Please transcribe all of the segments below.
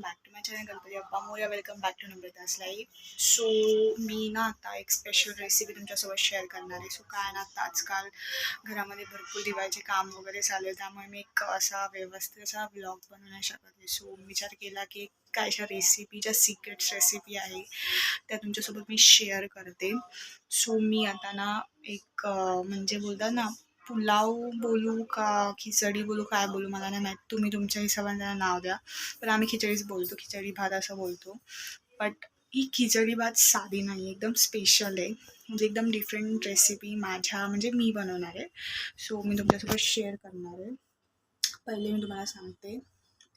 Back to my channel Ganpati Bappa Morya. Welcome back to Namrata's life. So मी ना आता एक स्पेशल रेसिपी तुमच्यासोबत शेअर करणार आहे. सो काय ना, आता आजकाल घरामध्ये भरपूर दिवाळीचे काम वगैरे चालू आहे, त्यामुळे मी एक असा व्यवस्थित असा व्लॉग बनवू नाही शकत आहे. सो विचार केला की काय अशा रेसिपी, ज्या सिक्रेट्स रेसिपी आहे त्या तुमच्यासोबत मी शेअर करते. सो मी आता ना एक म्हणजे बोलतात ना, पुलाव बोलू का खिचडी बोलू, काय बोलू मला नाही माहीत, तुम्ही तुमच्या हिशोबाने त्याला नाव द्या. पण आम्ही खिचडीच बोलतो, खिचडी भात असं बोलतो. बट ही खिचडी भात साधी नाही, एकदम स्पेशल आहे. म्हणजे एकदम डिफरंट रेसिपी माझ्या म्हणजे मी बनवणार आहे. सो मी तुमच्यासोबत शेअर करणार आहे. पहिले मी तुम्हाला सांगते,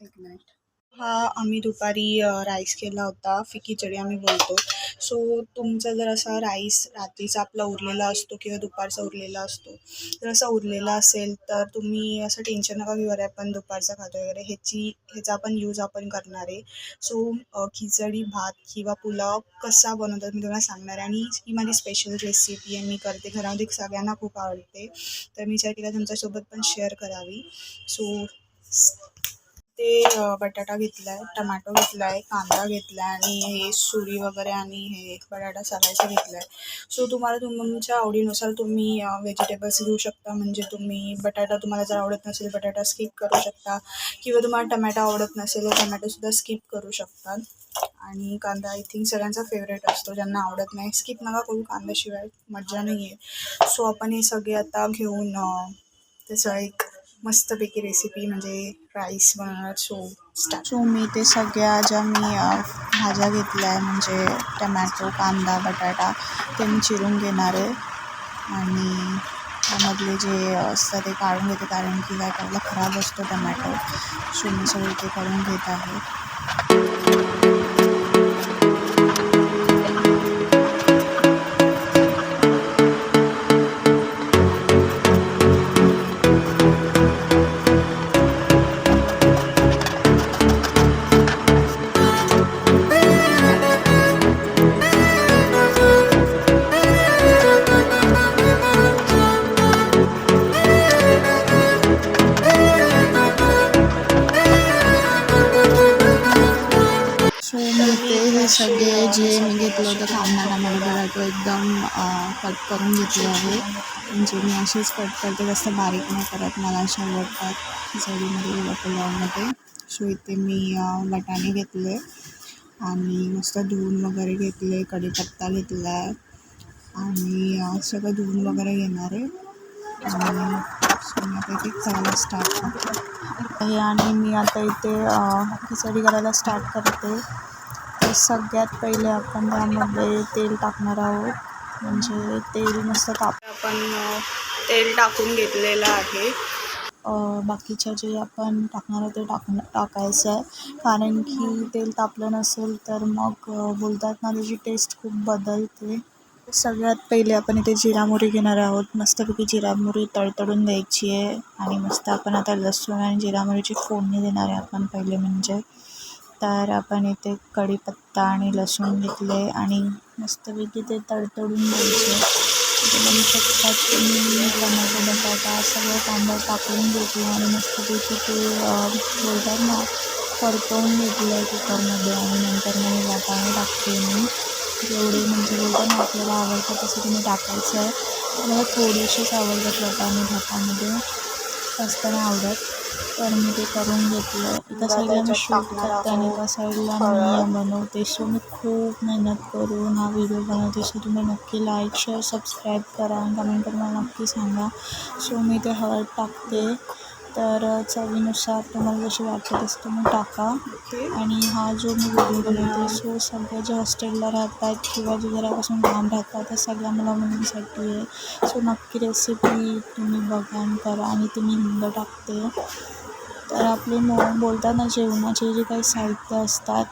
एक मिनिट. हा आम्ही दुपारी राईस केला होता, खिचडी आम्ही बोलतो. सो तुमचा जर असा राईस रात्रीचा आपला उरलेला असतो किंवा दुपारचा उरलेला असतो, जर असा उरलेला असेल तर तुम्ही असं टेन्शन नका घेऊ, अरे आपण दुपारचा खातो वगैरे, ह्याचा आपण यूज आपण करणार आहे. सो खिचडी भात किंवा पुलाव कसा बनवतात मी तुम्हाला सांगणार आहे. आणि ही माझी स्पेशल रेसिपी आहे, मी करते घरामध्ये, सगळ्यांना खूप आवडते, तर मी विचार केला तुमच्यासोबत पण शेअर करावी. सो ते बटाटा घेतला आहे, टमॅटो घेतला आहे, कांदा घेतला आहे, आणि हे सुरी वगैरे आणि हे बटाटा सलायचा घेतला आहे. सो तुम्हाला तुमच्या आवडीनुसार तुम्ही व्हेजिटेबल्स घेऊ शकता. म्हणजे तुम्ही बटाटा, तुम्हाला जर आवडत नसेल बटाटा स्किप करू शकता, किंवा तुम्हाला टमॅटो आवडत नसेल तर टमॅटोसुद्धा स्किप करू शकता. आणि कांदा आय थिंक सगळ्यांचा फेवरेट असतो, ज्यांना आवडत नाही स्किप नका करू, कांद्याशिवाय मजा नाही आहे. सो आपण हे सगळे आता घेऊन त्याचं एक मस्तपैकी रेसिपी म्हणजे राईस बनवणार. सो मी ते सगळ्या ज्या मी भाज्या घेतल्या आहे, म्हणजे टमॅटो, कांदा, बटाटा, ते मी चिरून घेणार आहे. आणि त्यामधले जे असतं ते काढून घेते, कारण की काय करायला खराब असतो टमॅटो. सो मी सगळे ते काढून घेत आहे. हे सगळे जे मी घेतलं होतं कांदा टमाटर तो एकदम कट करून घेतले आहे. म्हणजे मी असेच कट करते, जास्त बारीक नाही करत, मला असे आवडतात खिचडीमध्ये पुलावमध्ये. सो इथे मी वाटाणे घेतले आणि मस्त धुवून वगैरे घेतले, कढीपत्ता घेतला आहे आणि सगळं धुवून वगैरे घेणार आहे. आणि सो मी आता इथे करायला स्टार्ट करते आहे. आणि मी आता इथे खिचडी करायला स्टार्ट करते. सगळ्यात पहिले आपण त्यामध्ये तेल टाकणार आहोत. म्हणजे तेल मस्त आपण तेल टाकून घेतलेलं आहे. बाकीच्या जे आपण टाकणार आहोत ते टाकायचं आहे, कारण की तेल तापलं नसेल तर मग बोलतात ना, त्याची टेस्ट खूप बदलते. सगळ्यात पहिले आपण इथे जिरा मोहरी घेणार आहोत. मस्तपैकी जिरा मोहरी तडतडून द्यायची आहे. आणि मस्त आपण आता लसूण आणि जिरा मोहरीची फोडणी देणार आहे आपण पहिले. म्हणजे तर आपण इथे कढीपत्ता आणि लसूण घेतले आणि मस्तपैकी ते तडतडून द्यायचे. बघू शकतात तुम्ही, टमाटो, बटाटा सगळं कांदा टाकून घेतलं आणि मस्तपैकी ते बोलतात ना, परतवून घेतलं आहे कुकरमध्ये. आणि नंतर मग वाटाणे टाकते मी, जेवढे म्हणजे बोलतात ना आपल्याला आवडतं तसं तुम्ही टाकायचं आहे. मला थोडेसेच आवडतात वाटाणे भातामध्ये, जास्त नाही आवडत, तर मी ते करून घेतलं. एका साईडला मी शूट करते आणि एका साईडला मी बनवते. सो मी खूप मेहनत करून हा व्हिडिओ बनवते. सो तुम्ही नक्की लाईक, शेअर, सबस्क्राईब करा आणि कमेंट करून मला नक्की सांगा. सो मी ते हळद टाकते, तर चवीनुसार तुम्हाला जशी वाटतं तसं तुम्ही टाका. आणि हा जो मी व्हिडिओ बनवते, सो सगळे जे हॉस्टेलला राहतात किंवा जे घरापासून लांब राहतात त्या सगळ्या मुला मुलींसाठी आहे. सो नक्की रेसिपी तुम्ही बघा आणि करा. आणि तुम्ही हिंग टाकते, तर आपले बोलतात ना, जेवणाचे जे काही साहित्य असतात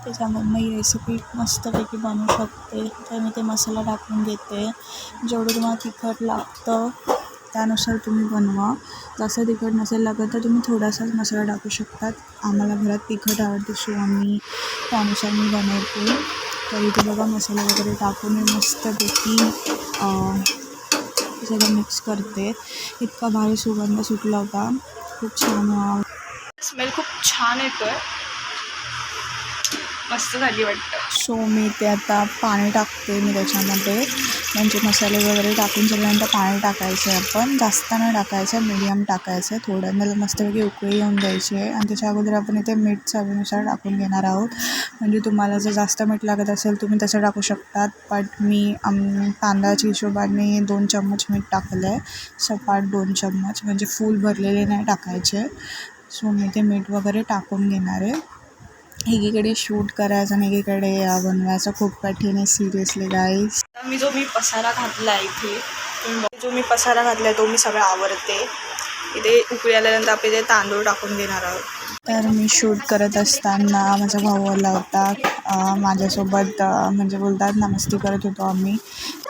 त्याच्यामधनं ही रेसिपी मस्तपैकी बनवू शकते. तर मी ते मसाला टाकून घेते. जेवढं तुम्हाला तिखट लागतं त्यानुसार तुम्ही बनवा. जास्त तिखट नसेल लागत तर तुम्ही थोडासाच मसाला टाकू शकतात. आम्हाला घरात तिखट आवडते, सो आम्ही त्यानुसार मी बनवते. तर इथे बघा मसाला वगैरे टाकून मी मस्तपैकी सगळं मिक्स करते. इतका भारी सुगंध सुटला होता, खूप छान, स्मेल खूप छान येतो आहे. मस्त झाली वाटतं. सो मी ते आता पाणी टाकते मी त्याच्यामध्ये, म्हणजे मसाले वगैरे टाकून झाल्यानंतर पाणी टाकायचं आहे. आपण जास्त नाही टाकायचं, मीडियम टाकायचं आहे. थोडं मला मस्तपैकी उकळी येऊन द्यायची आहे. आणि त्याच्या अगोदर आपण इथे मीठ चवीनुसार टाकून घेणार आहोत. म्हणजे तुम्हाला जर जास्त मीठ लागत असेल तुम्ही तसं टाकू शकतात, बट मी तांदळाच्या हिशोबाने 2 चम्मच मीठ टाकलं आहे. सपाट 2 चम्मच, म्हणजे फुल भरलेले नाही टाकायचे. सो मी ते मीठ वगैरे टाकून घेणार आहे. एकीकडे शूट करायचं आणि एकीकडे बनवायचं खूप कठीण आहे सिरियसली गाईज. जो मी पसारा घातला आहे तो मी सगळं आवरते. इथे उकळी आल्यानंतर आपण इथे तांदूळ टाकून घेणार आहोत. तर मी शूट करत असताना माझा भाऊ आला होता माझ्यासोबत, म्हणजे बोलतात ना मस्ती करत होतो आम्ही.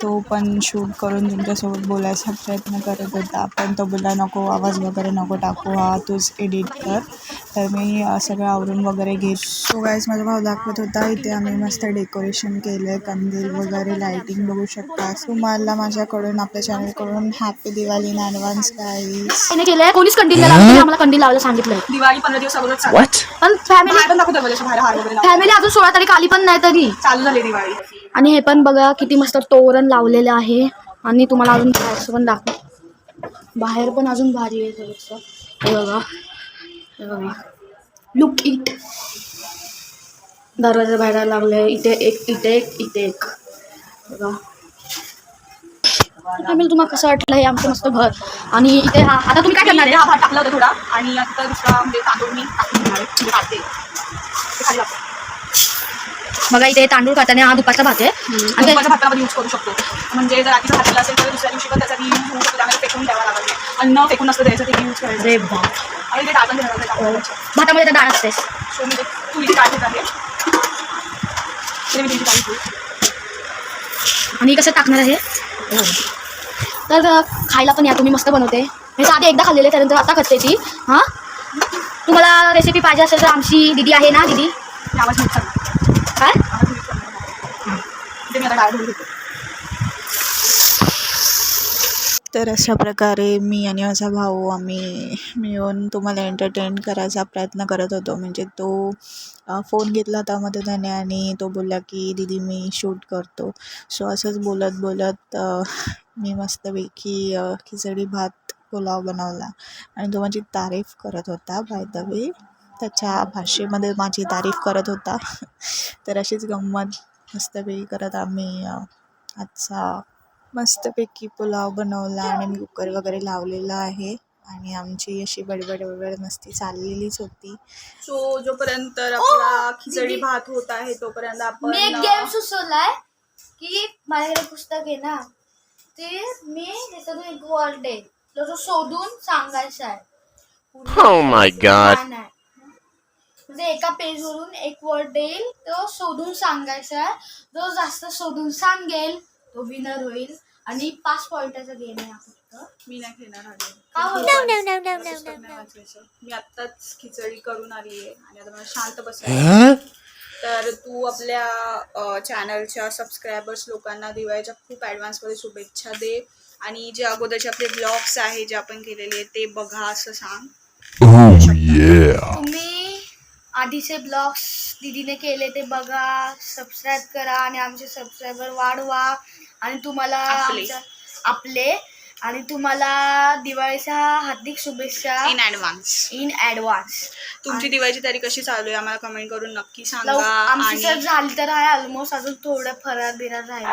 तो पण शूट करून तुमच्यासोबत बोलायचा प्रयत्न करत होता, पण तो बोलला नको आवाज वगैरे नको टाकू, हा तूच एडिट कर. तर मी सगळं आवरून वगैरे घेत. सो गाईज माझा भाऊ दाखवत होता इथे आम्ही मस्त डेकोरेशन केलं आहे, कंदील वगैरे लाईटिंग बघू शकता. तुम्हाला माझ्याकडून आपल्या चॅनलकडून happy Diwali in advance guys. केलंय कोणीच कंदील आम्हाला कंदील लावायला सांगितलंय. दिवाळी 15 दिवस अगोदर पण फॅमिली अजून 16 तारीख आली पण नाही तरी चालू झाली दिवाळी. आणि हे पण बघा किती मस्त तोरण लावलेले आहे. आणि तुम्हाला अजून बाहेरचं पण दाखव, बाहेर पण अजून भारी आहे सगळं. हे बघा लुक इट. दरवाजा बाहेर लागले, इथे एक बघा. फॅमिली तुम्हाला कसं वाटलं हे आमचं मस्त घर. आणि इथे आता तुम्ही काय करणार आहे? हा भात टाकला होता थोडा, आणि आता दुसरा म्हणजे तांदूळ मी टाकून घेणार आहे. काढते ते खाली टाकते. बघा इथे तांदूळ खाताना हा दुपारचा भात आहे. आणि दुपारच्या भाताला आपण यूज करू शकतो. म्हणजे जर रात्रीचा भात केला असेल तर दुसऱ्या दिवशी पण त्याचा यूज होऊ शकतो. त्यामध्ये फेकून द्यावा लागत नाही. अन्न फेकून नसतं द्यायचं, ते यूज करायचं. अरे बाप, आणि ते टाकून देणार भातामध्ये तर डाळ असते. सो मी तुळीची डाळ घेत आहे. मी तुळीची डाळ घेते. आणि कसं टाकणार आहे तर खायला पण या तुम्ही, मस्त बनवते. मी आधी एकदा खाल्लेले, त्यानंतर आता खाते ती. हां, तुम्हाला रेसिपी पाहिजे असेल तर आमची दीदी आहे ना, दीदी आवाज मिक्स काय ते मी आता डाळ घेऊन घेते. तर अशा प्रकारे मी आणि माझा भाऊ आम्ही मिळून तुम्हाला एंटरटेन करायचा प्रयत्न करत होतो. म्हणजे तो फोन घेतला होता मध्ये त्याने, आणि तो बोलला की दीदी मी शूट करतो. सो असंच बोलत बोलत मी मस्तपैकी खिचडी भात पुलाव बनवला. आणि तो माझी तारीफ करत होता, बाय द वे त्याच्या भाषेमध्ये माझी तारीफ करत होता. तर अशीच गंमत मस्तपैकी करत आम्ही आजचा मस्तपैकी पुलाव बनवला. आणि मी कुकर वगैरे लावलेला आहे, आणि आमची अशी बडबड मस्ती चाललेलीच होती. सो जोपर्यंत आपला खिचडी भात होत आहे तोपर्यंत आपण मी एक गेम सुचवलाय की माझ्याकडे पुस्तक आहे ना, ते मी त्याच्यातून एक वर्ड आहे तो शोधून सांगायचा आहे. Oh my God. म्हणजे एका पेजवरून एक वर्ड येईल, तो शोधून सांगायचा आहे. जो जास्त शोधून सांगेल तो विनर होईल. आणि 5 पॉइंटाचा गेम आहे. मी नाही खेळणार हा गेम. का मी आत्ताच खिचडी करून आली आहे आणि आता मला शांत बसायचं. तर तू आपल्या चॅनलच्या सबस्क्रायबर्स लोकांना दिवाळीच्या खूप ॲडव्हान्समध्ये शुभेच्छा दे. आणि जे अगोदरचे आपले ब्लॉग्स आहे जे आपण केलेले आहेत ते बघा असं सांग. तुम्ही आधीचे ब्लॉग्स दीदीने केले ते बघा, सबस्क्राईब करा आणि आमचे सबस्क्रायबर वाढवा. आणि तुम्हाला आपले आणि तुम्हाला दिवाळीच्या हार्दिक शुभेच्छा इन ॲडव्हान्स. तुमची दिवाळीची तारीख कशी चालू आहे आम्हाला कमेंट करून नक्की सांगा. आमची जर झाली तर आहे ऑलमोस्ट, अजून थोडं फरार बिरार राहिलं.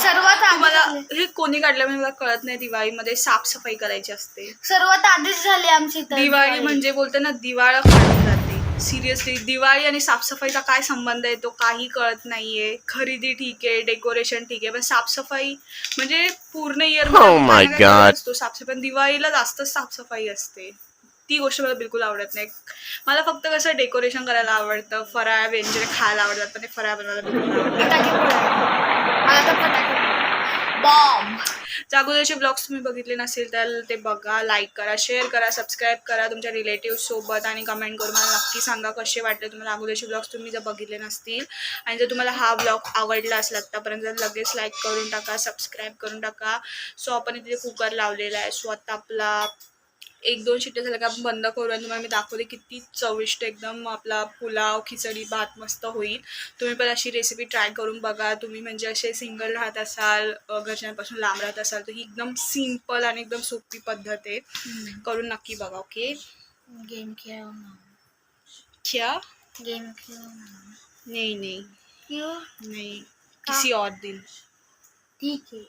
सर्वात मला हे कोणी काढलं मला कळत नाही. दिवाळीमध्ये साफसफाई करायची असते. सर्वात आधीच झाली आमची दिवाळी म्हणजे बोलते ना दिवाळं काढली जाते. सिरियसली दिवाळी आणि साफसफाईचा काय संबंध आहे तो काही कळत नाहीये. खरेदी ठीक आहे, डेकोरेशन ठीक आहे, पण साफसफाई म्हणजे पूर्ण इयर असतो साफसफाई, पण दिवाळीला जास्त साफसफाई असते. ती गोष्ट मला बिलकुल आवडत नाही. मला फक्त कसं डेकोरेशन करायला आवडतं, फराळ व्यंजन खायला आवडतात, पण ते फराळ बनवायला बिलकुल बॉम्ब. अगोदरचे ब्लॉग्स तुम्ही बघितले नसेल तर ते बघा, लाईक करा, शेअर करा, सबस्क्राईब करा तुमच्या रिलेटिव्ह सोबत. आणि कमेंट करून मला नक्की सांगा कसे वाटले तुम्हाला अगोदरचे ब्लॉग्स तुम्ही जर बघितले नसतील. आणि जर तुम्हाला हा ब्लॉग आवडला असेल आत्तापर्यंत तर लगेच लाईक करून टाका, सबस्क्राईब करून टाका. सो आपण इथे कुकर लावलेला आहे. सो आता आपला 1-2 शिट्ट्या झाल्या का आपण बंद करू आणि तुम्हाला मी दाखवते किती चविष्ट एकदम आपला पुलाव खिचडी भात मस्त होईल. तुम्ही पण अशी रेसिपी ट्राय करून बघा. तुम्ही म्हणजे असे सिंगल राहत असाल, घरच्यांपासून लांब राहत असाल, तर ही एकदम सिम्पल आणि एकदम सोपी पद्धत आहे. करून नक्की बघा. ओके. गेम खेळू ना. क्या? गेम खेळू ना. नहीं नहीं क्यों? नहीं, किसी और दिन. ठीक आहे.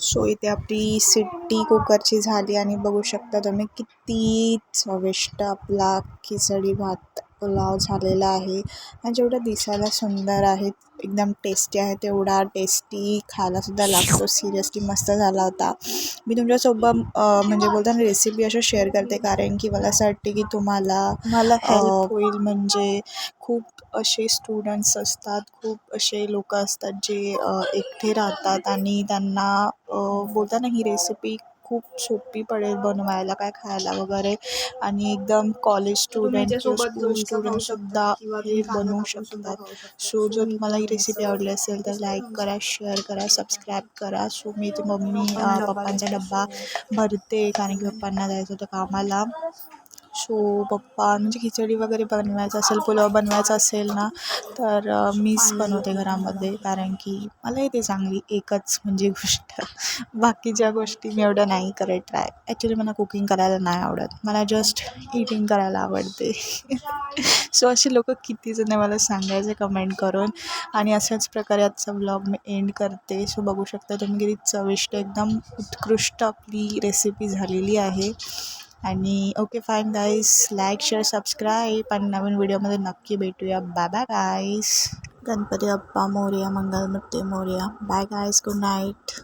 सो इथे आपली सिट्टी कुकरची झाली आणि बघू शकता तुम्ही किती चविष्ट आपला खिचडी भात पुलाव झालेला आहे. आणि जेवढं दिसायला सुंदर आहे, एकदम टेस्टी आहे, तेवढा टेस्टी खायलासुद्धा लागतो. सिरियसली मस्त झाला होता. मी तुमच्यासोबत म्हणजे बोलताना रेसिपी अशा शेअर करते कारण की मला असं वाटते की तुम्हाला हेल्प होईल. म्हणजे खूप असे स्टुडंट्स असतात, खूप असे लोक असतात जे एकटे राहतात आणि त्यांना बोलताना ही रेसिपी खूप सोपी पडेल बनवायला, काय खायला वगैरे. आणि एकदम कॉलेज स्टुडंट किंवा स्कूल स्टुडंटसुद्धा हे बनवू शकतात. सो जर तुम्हाला ही रेसिपी आवडली असेल तर लाईक करा, शेअर करा, सबस्क्राईब करा. सो मी ते पप्पांचा डब्बा भरते कारण की पप्पांना जायचं होतं कामाला. सो पप्पा म्हणजे खिचडी वगैरे बनवायचं असेल, पुलाव बनवायचा असेल ना, तर मीच बनवते घरामध्ये कारण की मला येते चांगली एकच म्हणजे गोष्ट. बाकीच्या गोष्टी मी एवढं नाही करत ट्राय. ॲक्च्युली मला कुकिंग करायला नाही आवडत, मला जस्ट ईटिंग करायला आवडते. सो असे लोक किती जण मला सांगायचे कमेंट करून. आणि अशाच प्रकारे आजचा व्लॉग मी एंड करते. सो बघू शकता तुम्ही किती चविष्ट एकदम उत्कृष्ट आपली रेसिपी झालेली आहे. आणि ओके फाईन गाईस, लाईक शेअर सबस्क्राईब आणि नवीन व्हिडिओमध्ये नक्की भेटूया. बाय बाय गाईस. गणपती बाप्पा मोरया, मंगलमूर्ती मोरया. बाय गाईस, गुड नाईट.